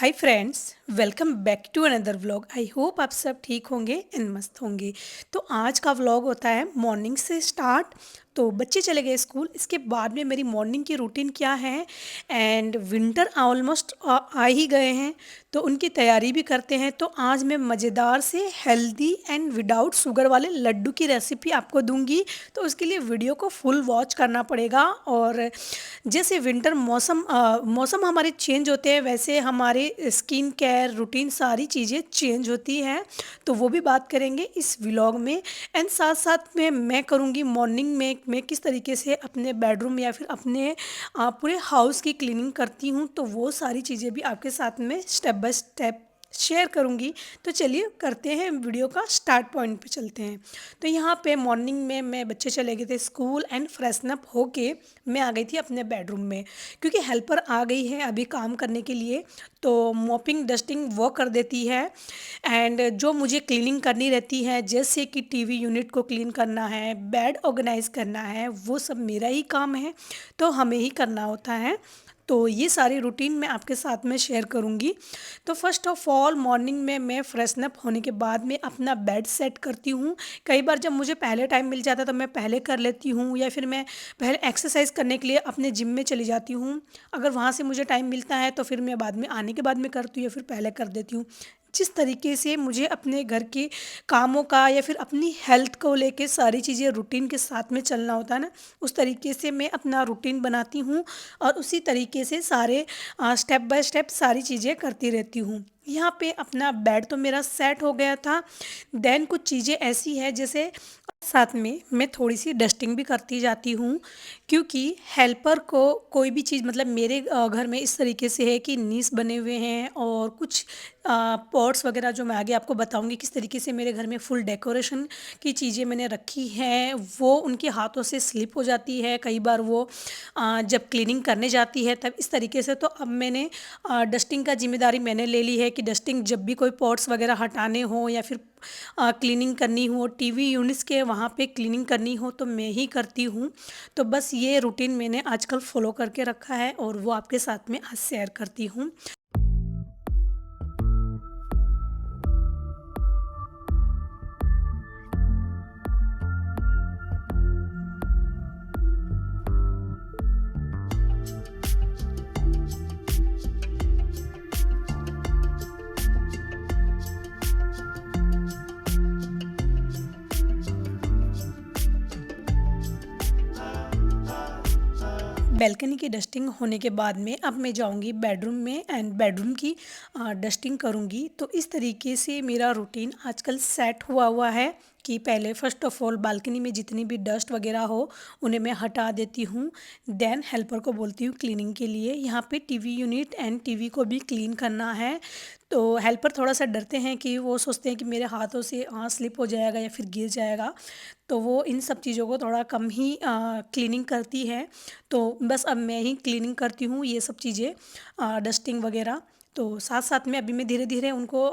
Hi friends, welcome back to another vlog. I hope आप सब ठीक होंगे एंड मस्त होंगे। तो आज का व्लॉग होता है मॉर्निंग से स्टार्ट। तो बच्चे चले गए स्कूल, इसके बाद में मेरी मॉर्निंग की रूटीन क्या है। एंड विंटर ऑलमोस्ट आ ही गए हैं, तो उनकी तैयारी भी करते हैं। तो आज मैं मज़ेदार से हेल्दी एंड विदाउट शुगर वाले लड्डू की रेसिपी आपको दूंगी। तो उसके लिए वीडियो को फुल वॉच करना पड़ेगा। और जैसे विंटर मौसम हमारे चेंज होते हैं, वैसे हमारे स्किन केयर रूटीन सारी चीज़ें चेंज होती हैं। तो वो भी बात करेंगे इस व्लॉग में। एंड साथ साथ में मैं करूँगी मॉर्निंग में मैं किस तरीके से अपने बेडरूम या फिर अपने पूरे हाउस की क्लीनिंग करती हूँ। तो वो सारी चीज़ें भी आपके साथ में स्टेप बाय स्टेप शेयर करूँगी। तो चलिए करते हैं, वीडियो का स्टार्ट पॉइंट पे चलते हैं। तो यहाँ पे मॉर्निंग में मैं बच्चे चले गए थे स्कूल एंड फ्रेशन अप होके मैं आ गई थी अपने बेडरूम में, क्योंकि हेल्पर आ गई है अभी काम करने के लिए। तो मॉपिंग डस्टिंग वो कर देती है। एंड जो मुझे क्लीनिंग करनी रहती है, जैसे कि टीवी यूनिट को क्लीन करना है, बेड ऑर्गेनाइज करना है, वो सब मेरा ही काम है। तो हमें ही करना होता है। तो ये सारी रूटीन मैं आपके साथ में शेयर करूँगी। तो फर्स्ट ऑफ ऑल मॉर्निंग में मैं फ्रेशन अप होने के बाद में अपना बेड सेट करती हूँ। कई बार जब मुझे पहले टाइम मिल जाता है तो मैं पहले कर लेती हूँ, या फिर मैं पहले एक्सरसाइज करने के लिए अपने जिम में चली जाती हूँ। अगर वहाँ से मुझे टाइम मिलता है तो फिर मैं बाद में आने के बाद में करती हूँ, या फिर पहले कर देती हूँ। जिस तरीके से मुझे अपने घर के कामों का या फिर अपनी हेल्थ को लेके सारी चीज़ें रूटीन के साथ में चलना होता है ना, उस तरीके से मैं अपना रूटीन बनाती हूँ। और उसी तरीके से सारे स्टेप बाय स्टेप सारी चीज़ें करती रहती हूँ। यहाँ पे अपना बेड तो मेरा सेट हो गया था। देन कुछ चीज़ें ऐसी है, जैसे साथ में मैं थोड़ी सी डस्टिंग भी करती जाती हूँ, क्योंकि हेल्पर को कोई भी चीज़, मतलब मेरे घर में इस तरीके से है कि नीस बने हुए हैं, और कुछ पॉट्स वगैरह जो मैं आगे आपको बताऊंगी किस तरीके से मेरे घर में फुल डेकोरेशन की चीज़ें मैंने रखी हैं, वो उनके हाथों से स्लिप हो जाती है कई बार। वो जब क्लीनिंग करने जाती है तब इस तरीके से। तो अब मैंने डस्टिंग का जिम्मेदारी मैंने ले ली है कि डस्टिंग जब भी कोई पॉट्स वगैरह हटाने हो, या फिर क्लीनिंग करनी हो, टीवी यूनिट्स के वहाँ पे क्लीनिंग करनी हो, तो मैं ही करती हूँ। तो बस ये रूटीन मैंने आजकल फॉलो करके रखा है, और वो आपके साथ में आज शेयर करती हूँ। बैल्कनी की डस्टिंग होने के बाद में अब मैं जाऊंगी बेडरूम में, एंड बेडरूम की डस्टिंग करूंगी। तो इस तरीके से मेरा रूटीन आजकल सेट हुआ है कि पहले फर्स्ट ऑफ ऑल बालकनी में जितनी भी डस्ट वगैरह हो उन्हें मैं हटा देती हूँ। देन हेल्पर को बोलती हूँ क्लीनिंग के लिए। यहाँ पे टीवी यूनिट एंड टीवी को भी क्लीन करना है। तो हेल्पर थोड़ा सा डरते हैं कि वो सोचते हैं कि मेरे हाथों से स्लिप हो जाएगा या फिर गिर जाएगा। तो वो इन सब चीज़ों को थोड़ा कम ही क्लीनिंग करती है। तो बस अब मैं ही क्लीनिंग करती हूँ ये सब चीज़ें, डस्टिंग वगैरह। तो साथ साथ में अभी मैं धीरे धीरे उनको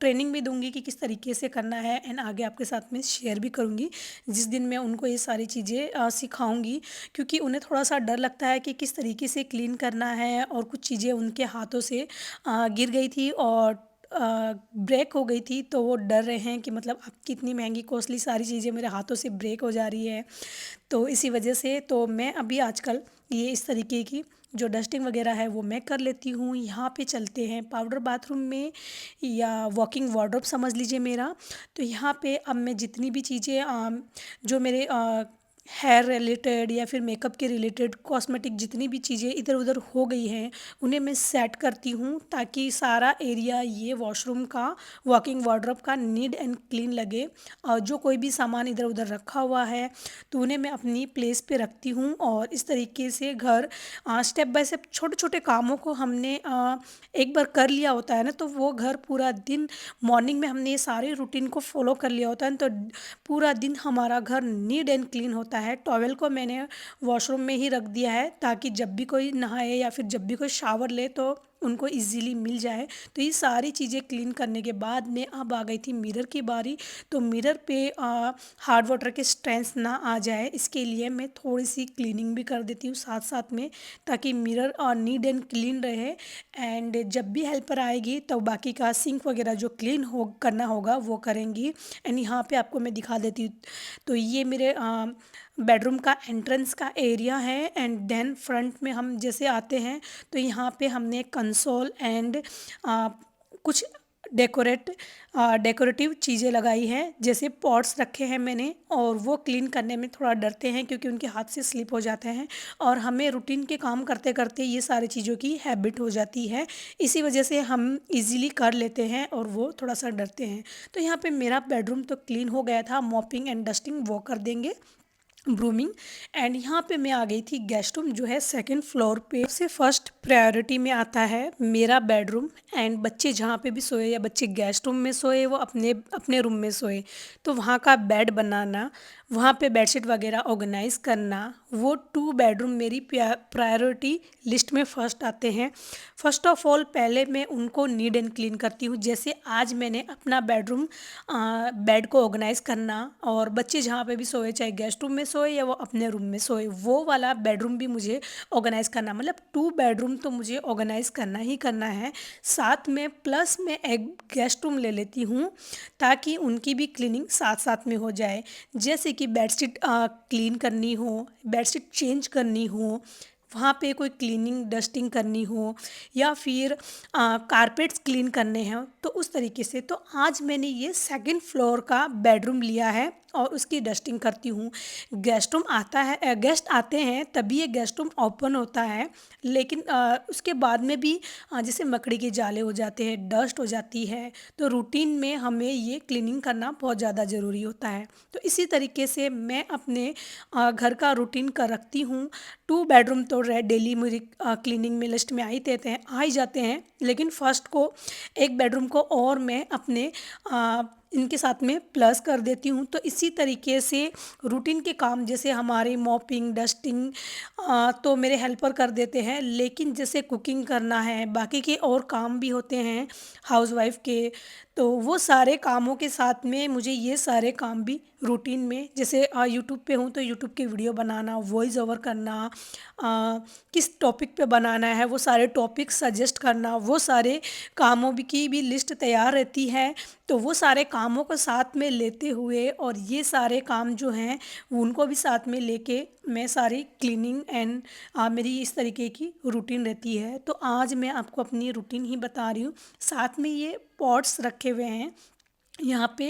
ट्रेनिंग भी दूंगी कि किस तरीके से करना है, एंड आगे आपके साथ में शेयर भी करूंगी जिस दिन मैं उनको ये सारी चीज़ें सिखाऊंगी। क्योंकि उन्हें थोड़ा सा डर लगता है कि किस तरीके से क्लीन करना है, और कुछ चीज़ें उनके हाथों से गिर गई थी और ब्रेक हो गई थी। तो वो डर रहे हैं कि मतलब अब कितनी महंगी कॉस्टली सारी चीज़ें मेरे हाथों से ब्रेक हो जा रही है। तो इसी वजह से तो मैं अभी आजकल ये इस तरीके की जो डस्टिंग वगैरह है वो मैं कर लेती हूँ। यहाँ पे चलते हैं पाउडर बाथरूम में, या वॉकिंग वार्डरोब समझ लीजिए मेरा। तो यहाँ पे अब मैं जितनी भी चीज़ें जो मेरे हेयर रिलेटेड या फिर मेकअप के रिलेटेड कॉस्मेटिक जितनी भी चीज़ें इधर उधर हो गई हैं, उन्हें मैं सेट करती हूँ, ताकि सारा एरिया ये वॉशरूम का, वॉकिंग वार्डरोब का नीट एंड क्लीन लगे। और जो कोई भी सामान इधर उधर रखा हुआ है तो उन्हें मैं अपनी प्लेस पे रखती हूँ। और इस तरीके से घर स्टेप बाय स्टेप छोटे छोटे कामों को हमने एक बार कर लिया होता है ना, तो वो घर पूरा दिन, मॉर्निंग में हमने ये सारे रूटीन को फॉलो कर लिया होता है ना, तो पूरा दिन हमारा घर नीट एंड क्लीन होता है। टॉवेल को मैंने वॉशरूम में ही रख दिया है, ताकि जब भी कोई नहाए या फिर जब भी कोई शावर ले तो उनको इजीली मिल जाए। तो ये सारी चीज़ें क्लीन करने के बाद में अब आ गई थी मिरर की बारी। तो मिरर पे हार्ड वाटर के स्ट्रेंथ ना आ जाए, इसके लिए मैं थोड़ी सी क्लीनिंग भी कर देती हूँ साथ साथ में, ताकि मिरर नीट एंड क्लीन रहे। एंड जब भी हेल्पर आएगी तो बाकी का सिंक वगैरह जो क्लीन हो करना होगा वो करेंगी। एंड यहाँ पे आपको मैं दिखा देती हूँ। तो ये मेरे बेडरूम का एंट्रेंस का एरिया है। एंड देन फ्रंट में हम जैसे आते हैं तो यहाँ पे हमने कंसोल एंड कुछ डेकोरेट डेकोरेटिव चीज़ें लगाई हैं, जैसे पॉट्स रखे हैं मैंने, और वो क्लीन करने में थोड़ा डरते हैं क्योंकि उनके हाथ से स्लिप हो जाते हैं, और हमें रूटीन के काम करते करते ये सारी चीज़ों की हैबिट हो जाती है। इसी वजह से हम इजीली कर लेते हैं और वो थोड़ा सा डरते हैं। तो यहाँ पे मेरा बेडरूम तो क्लीन हो गया था, मॉपिंग एंड डस्टिंग वो कर देंगे, ब्रूमिंग। एंड यहाँ पे मैं आ गई थी गेस्ट रूम जो है सेकंड फ्लोर पे। सबसे फर्स्ट प्रायोरिटी में आता है मेरा बेडरूम। एंड बच्चे जहाँ पे भी सोए या बच्चे गेस्ट रूम में सोए वो अपने अपने रूम में सोए, तो वहाँ का बेड बनाना, वहाँ पे बेडशीट वगैरह ऑर्गेनाइज करना, वो 2 बेडरूम मेरी प्रायोरिटी लिस्ट में फर्स्ट आते हैं। फर्स्ट ऑफ ऑल पहले मैं उनको नीट एंड क्लीन करती हूँ। जैसे आज मैंने अपना बेडरूम बेड को ऑर्गेनाइज करना, और बच्चे जहाँ पे भी सोए, चाहे गेस्ट रूम में सोए या वो अपने रूम में सोए, वो वाला बेडरूम भी मुझे ऑर्गेनाइज करना, मतलब 2 बेडरूम तो मुझे ऑर्गेनाइज करना ही करना है। साथ में प्लस मैं एक गेस्ट रूम ले लेती हूँ ताकि उनकी भी क्लीनिंग साथ साथ में हो जाए। जैसे कि बेडशीट क्लीन करनी हो, बेडशीट चेंज करनी हो, वहाँ पे कोई क्लीनिंग डस्टिंग करनी हो, या फिर कारपेट्स क्लीन करने हैं, तो उस तरीके से। तो आज मैंने ये सेकंड फ्लोर का बेडरूम लिया है और उसकी डस्टिंग करती हूँ। गेस्ट रूम आता है, गेस्ट आते हैं तभी ये गेस्ट रूम ओपन होता है, लेकिन उसके बाद में भी जैसे मकड़ी के जाले हो जाते हैं, डस्ट हो जाती है, तो रूटीन में हमें ये क्लीनिंग करना बहुत ज़्यादा ज़रूरी होता है। तो इसी तरीके से मैं अपने घर का रूटीन कर रखती हूँ। 2 बेडरूम तो डेली मेरी क्लीनिंग में लिस्ट में आ ही जाते हैं, लेकिन फर्स्ट को एक बेडरूम को और मैं अपने इनके साथ में प्लस कर देती हूँ। तो इसी तरीके से रूटीन के काम, जैसे हमारी मॉपिंग डस्टिंग तो मेरे हेल्पर कर देते हैं, लेकिन जैसे कुकिंग करना है, बाकी के और काम भी होते हैं हाउसवाइफ के, तो वो सारे कामों के साथ में मुझे ये सारे काम भी रूटीन में, जैसे यूट्यूब पे हूँ तो यूट्यूब की वीडियो बनाना, वॉइस ओवर करना, किस टॉपिक पे बनाना है वो सारे टॉपिक सजेस्ट करना, वो सारे कामों की भी लिस्ट तैयार रहती है। तो वो सारे कामों को साथ में लेते हुए, और ये सारे काम जो हैं वो उनको भी साथ में लेके मैं सारी क्लीनिंग एंड मेरी इस तरीके की रूटीन रहती है। तो आज मैं आपको अपनी रूटीन ही बता रही हूँ। साथ में ये पॉट्स रखे हुए हैं यहाँ पे,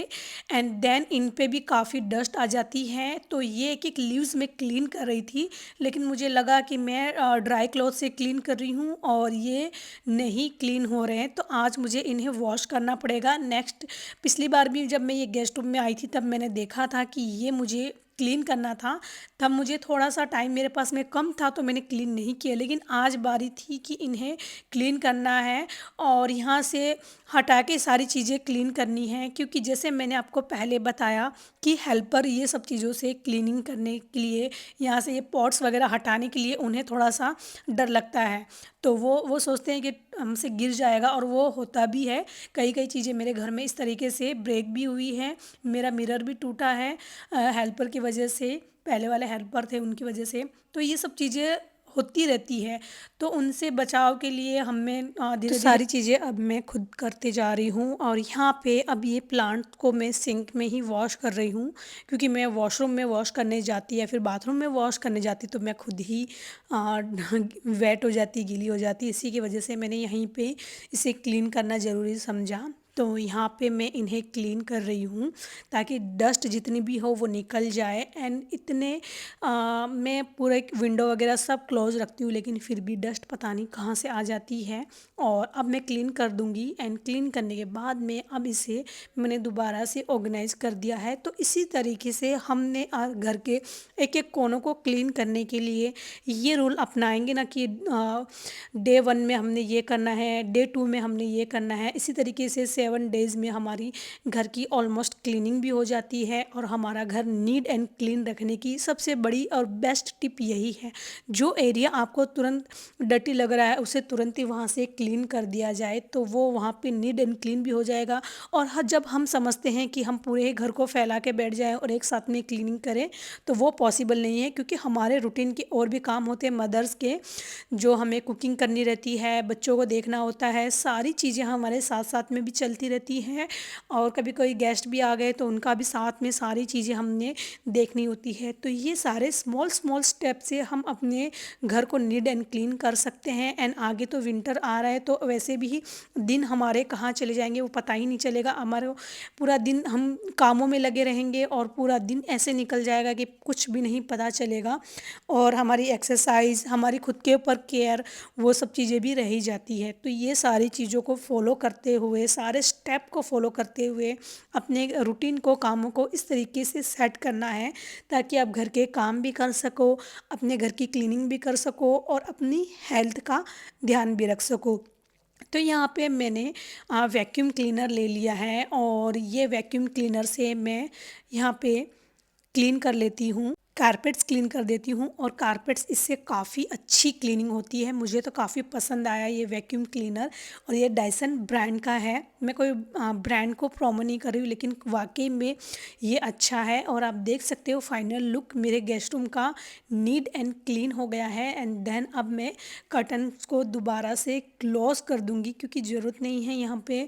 एंड देन इन पे भी काफ़ी डस्ट आ जाती है, तो ये एक एक लीव्स में क्लीन कर रही थी, लेकिन मुझे लगा कि मैं ड्राई क्लॉथ से क्लीन कर रही हूँ और ये नहीं क्लीन हो रहे हैं, तो आज मुझे इन्हें वॉश करना पड़ेगा नेक्स्ट। पिछली बार भी जब मैं ये गेस्ट रूम में आई थी तब मैंने देखा था कि ये मुझे क्लीन करना था, तब मुझे थोड़ा सा टाइम मेरे पास में कम था तो मैंने क्लीन नहीं किया, लेकिन आज बारी थी कि इन्हें क्लीन करना है और यहाँ से हटा के सारी चीज़ें क्लीन करनी है। क्योंकि जैसे मैंने आपको पहले बताया कि हेल्पर ये सब चीज़ों से क्लीनिंग करने के लिए, यहाँ से ये पॉट्स वगैरह हटाने के लिए उन्हें थोड़ा सा डर लगता है, तो वो सोचते हैं कि हमसे गिर जाएगा, और वो होता भी है। कई कई चीज़ें मेरे घर में इस तरीके से ब्रेक भी हुई है, मेरा मिरर भी टूटा है हेल्पर की वजह से, पहले वाले हेल्पर थे उनकी वजह से। तो ये सब चीज़ें होती रहती है, तो उनसे बचाव के लिए हमें धीरे धीरे सारी चीज़ें अब मैं खुद करते जा रही हूँ। और यहाँ पे अब ये प्लांट को मैं सिंक में ही वॉश कर रही हूँ, क्योंकि मैं वॉशरूम में वॉश करने जाती या फिर बाथरूम में वॉश करने जाती तो मैं खुद ही वेट हो जाती, गीली हो जाती। इसी की वजह से मैंने यहीं पे इसे क्लीन करना ज़रूरी समझा। तो यहाँ पे मैं इन्हें क्लीन कर रही हूँ ताकि डस्ट जितनी भी हो वो निकल जाए। एंड इतने मैं पूरे विंडो वगैरह सब क्लोज रखती हूँ, लेकिन फिर भी डस्ट पता नहीं कहाँ से आ जाती है। और अब मैं क्लीन कर दूँगी, एंड क्लीन करने के बाद में अब इसे मैंने दोबारा से ऑर्गेनाइज कर दिया है। तो इसी तरीके से हमने घर के एक एक कोनों को क्लीन करने के लिए ये रूल अपनाएंगे ना कि डे 1 में हमने ये करना है, डे 2 में हमने ये करना है। इसी तरीके से 11 डेज़ में हमारी घर की ऑलमोस्ट क्लीनिंग भी हो जाती है और हमारा घर नीट एंड क्लीन रखने की सबसे बड़ी और बेस्ट टिप यही है। जो एरिया आपको तुरंत डर्टी लग रहा है उसे तुरंत ही वहाँ से क्लीन कर दिया जाए तो वो वहाँ पे नीट एंड क्लीन भी हो जाएगा। और जब हम समझते हैं कि हम पूरे घर को फैला के बैठ जाएं और एक साथ में क्लीनिंग करें तो वो पॉसिबल नहीं है, क्योंकि हमारे रूटीन के और भी काम होते हैं मदर्स के, जो हमें कुकिंग करनी रहती है, बच्चों को देखना होता है, सारी चीज़ें हमारे साथ साथ में भी चलती रहती हैं। और कभी कोई गेस्ट भी आ गए तो उनका भी साथ में सारी चीज़ें हमने देखनी होती है। तो ये सारे स्मॉल स्मॉल स्टेप से हम अपने घर को नीट एंड क्लीन कर सकते हैं। एंड आगे तो विंटर आ रहा है तो वैसे भी दिन हमारे कहाँ चले जाएंगे वो पता ही नहीं चलेगा। हमारे पूरा दिन हम कामों में लगे रहेंगे और पूरा दिन ऐसे निकल जाएगा कि कुछ भी नहीं पता चलेगा। और हमारी एक्सरसाइज, हमारी खुद के ऊपर केयर, वो सब चीज़ें भी रही जाती है। तो ये सारी चीज़ों को फॉलो करते हुए, सारे स्टेप को फॉलो करते हुए अपने रूटीन को, कामों को इस तरीके से सेट करना है ताकि आप घर के काम भी कर सको, अपने घर की क्लीनिंग भी कर सको और अपनी हेल्थ का ध्यान भी रख सको। तो यहाँ पे मैंने वैक्यूम क्लीनर ले लिया है और ये वैक्यूम क्लीनर से मैं यहाँ पे क्लीन कर लेती हूँ, कारपेट्स क्लीन कर देती हूँ। और कारपेट्स इससे काफ़ी अच्छी क्लीनिंग होती है। मुझे तो काफ़ी पसंद आया ये वैक्यूम क्लीनर। और ये डायसन ब्रांड का है। मैं कोई ब्रांड को प्रोमो नहीं कर रही हूँ, लेकिन वाकई में ये अच्छा है। और आप देख सकते हो फाइनल लुक मेरे गेस्ट रूम का नीट एंड क्लीन हो गया है। एंड देन अब मैं कर्टन्स को दोबारा से क्लोज कर दूँगी, क्योंकि ज़रूरत नहीं है यहाँ पे।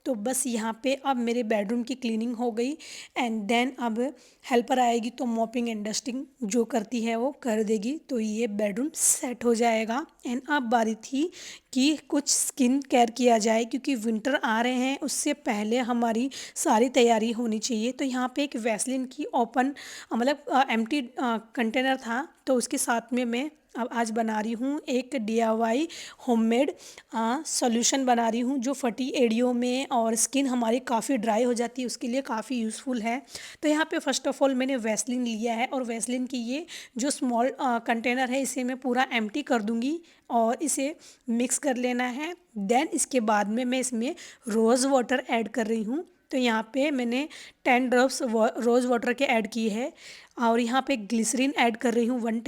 तो बस यहाँ पे अब मेरे बेडरूम की क्लीनिंग हो गई। एंड देन अब हेल्पर आएगी तो मॉपिंग एंड डस्टिंग जो करती है वो कर देगी, तो ये बेडरूम सेट हो जाएगा। एंड अब बारी थी कि कुछ स्किन केयर किया जाए, क्योंकि विंटर आ रहे हैं, उससे पहले हमारी सारी तैयारी होनी चाहिए। तो यहाँ पे एक वैसलीन की ओपन मतलब एम्प्टी कंटेनर था, तो उसके साथ में मैं अब आज बना रही हूँ एक DIY होममेड सॉल्यूशन बना रही हूँ, जो फटी एड़ियों में और स्किन हमारी काफ़ी ड्राई हो जाती है उसके लिए काफ़ी यूज़फुल है। तो यहाँ पे फर्स्ट ऑफ ऑल मैंने वैसलीन लिया है और वैसलीन की ये जो स्मॉल कंटेनर है इसे मैं पूरा एम्प्टी कर दूँगी और इसे मिक्स कर लेना है। देन इसके बाद में मैं इसमें रोज़ वाटर ऐड कर रही हूँ। तो यहाँ पे मैंने 10 ड्रॉप्स रोज़ वाटर के ऐड की है। और यहाँ पे ग्लिसरीन ऐड कर रही हूँ 1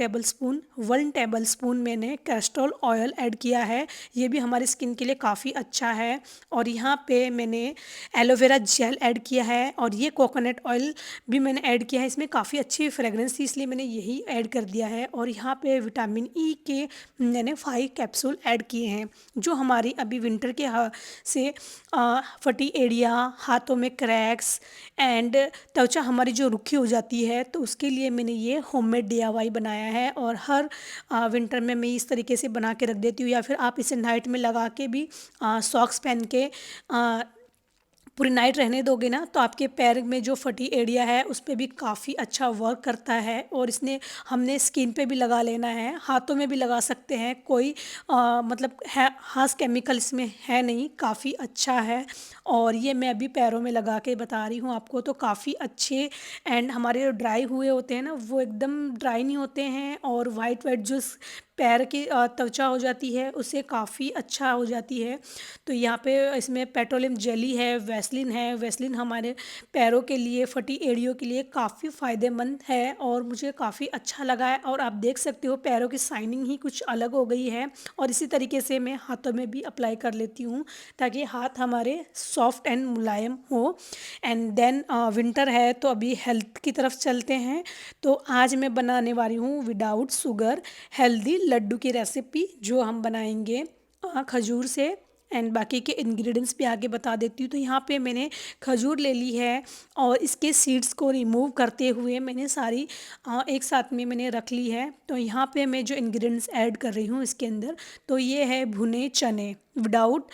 टेबल स्पून मैंने कैस्ट्रॉल ऑयल ऐड किया है, ये भी हमारी स्किन के लिए काफ़ी अच्छा है। और यहाँ पे मैंने एलोवेरा जेल ऐड किया है और ये कोकोनट ऑयल भी मैंने ऐड किया है। इसमें काफ़ी अच्छी फ्रेगरेंस थी इसलिए मैंने यही ऐड कर दिया है। और यहाँ पे विटामिन ई के मैंने 5 कैप्सूल ऐड किए हैं, जो हमारी अभी विंटर के से फटी एड़िया, हाथों में क्रैक्स एंड त्वचा हमारी जो रुखी हो जाती है, तो उसके लिए मैंने ये होममेड DIY बनाया है। और हर विंटर में मैं इस तरीके से बना के रख देती हूँ, या फिर आप इसे नाइट में लगा के भी सॉक्स पहन के पूरी नाइट रहने दोगे ना, तो आपके पैर में जो फटी एड़िया है उस पे भी काफ़ी अच्छा वर्क करता है। और इसने हमने स्किन पे भी लगा लेना है, हाथों में भी लगा सकते हैं, कोई मतलब है खास केमिकल इसमें है नहीं, काफ़ी अच्छा है। और ये मैं अभी पैरों में लगा के बता रही हूँ आपको, तो काफ़ी अच्छे एंड हमारे जो ड्राई हुए होते हैं ना वो एकदम ड्राई नहीं होते हैं। और वाइट वाइट जो पैर की त्वचा हो जाती है उससे काफ़ी अच्छा हो जाती है। तो यहाँ पे इसमें पेट्रोलियम जेली है, वैसलीन है। वैसलीन हमारे पैरों के लिए, फटी एड़ियों के लिए काफ़ी फ़ायदेमंद है और मुझे काफ़ी अच्छा लगा है। और आप देख सकते हो पैरों की शाइनिंग ही कुछ अलग हो गई है। और इसी तरीके से मैं हाथों में भी अप्लाई कर लेती हूँ ताकि हाथ हमारे सॉफ्ट एंड मुलायम हो। एंड देन विंटर है तो अभी हेल्थ की तरफ चलते हैं। तो आज मैं बनाने वाली हूँ विदाउट शुगर हेल्दी लड्डू की रेसिपी, जो हम बनाएंगे खजूर से। एंड बाकी के इंग्रेडिएंट्स भी आगे बता देती हूँ। तो यहाँ पे मैंने खजूर ले ली है और इसके सीड्स को रिमूव करते हुए मैंने सारी एक साथ में मैंने रख ली है। तो यहाँ पे मैं जो इंग्रेडिएंट्स ऐड कर रही हूँ इसके अंदर, तो ये है भुने चने विदाउट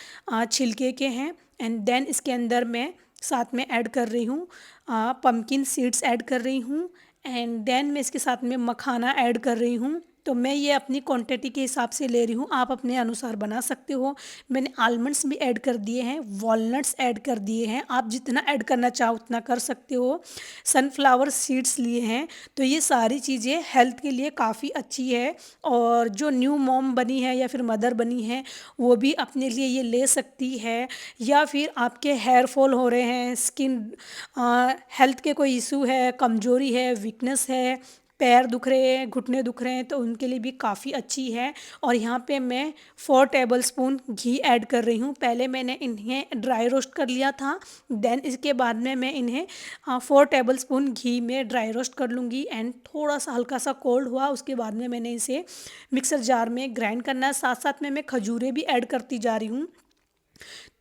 छिलके के हैं। एंड देन इसके अंदर मैं साथ में ऐड कर रही हूँ पम्पकिन सीड्स ऐड कर रही हूँ। एंड देन मैं इसके साथ में मखाना ऐड कर रही हूँ। तो मैं ये अपनी क्वांटिटी के हिसाब से ले रही हूँ, आप अपने अनुसार बना सकते हो। मैंने आलमंड्स भी ऐड कर दिए हैं, वॉलनट्स ऐड कर दिए हैं, आप जितना ऐड करना चाहो उतना कर सकते हो। सनफ्लावर सीड्स लिए हैं। तो ये सारी चीज़ें हेल्थ के लिए काफ़ी अच्छी है, और जो न्यू मॉम बनी है या फिर मदर बनी है वो भी अपने लिए ये ले सकती है। या फिर आपके हेयर फॉल हो रहे हैं, स्किन हेल्थ के कोई इशू है, कमजोरी है, वीकनेस है, पैर दुख रहे हैं, घुटने दुख रहे हैं, तो उनके लिए भी काफ़ी अच्छी है। और यहाँ पे मैं 4 टेबलस्पून घी ऐड कर रही हूँ। पहले मैंने इन्हें ड्राई रोस्ट कर लिया था, देन इसके बाद में मैं इन्हें 4 टेबलस्पून घी में ड्राई रोस्ट कर लूँगी। एंड थोड़ा सा हल्का सा कोल्ड हुआ उसके बाद में मैंने इसे मिक्सर जार में ग्राइंड करना है। साथ साथ में मैं खजूरें भी ऐड करती जा रही हूँ।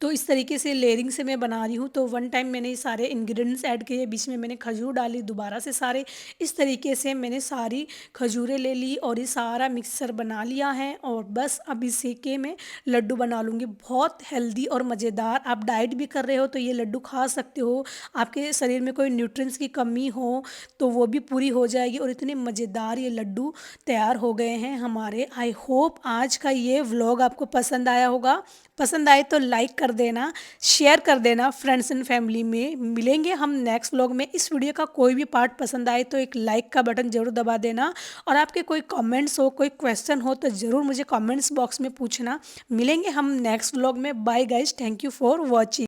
तो इस तरीके से लेयरिंग से मैं बना रही हूँ। तो वन टाइम मैंने ये सारे इंग्रेडिएंट्स ऐड किए, बीच में मैंने खजूर डाली दोबारा से सारे। इस तरीके से मैंने सारी खजूरें ले ली और ये सारा मिक्सर बना लिया है, और बस अब इसी के मैं लड्डू बना लूँगी। बहुत हेल्दी और मज़ेदार, आप डाइट भी कर रहे हो तो ये लड्डू खा सकते हो। आपके शरीर में कोई न्यूट्रिएंट्स की कमी हो तो वो भी पूरी हो जाएगी, और इतने मज़ेदार ये लड्डू तैयार हो गए हैं हमारे। आई होप आज का ये व्लॉग आपको पसंद आया होगा। पसंद आए तो लाइक कर देना, शेयर कर देना फ्रेंड्स एंड फैमिली में। मिलेंगे हम नेक्स्ट व्लॉग में। इस वीडियो का कोई भी पार्ट पसंद आए तो एक लाइक का बटन ज़रूर दबा देना, और आपके कोई कमेंट्स हो, कोई क्वेश्चन हो तो ज़रूर मुझे कमेंट्स बॉक्स में पूछना। मिलेंगे हम नेक्स्ट व्लॉग में। Bye guys, thank you for watching.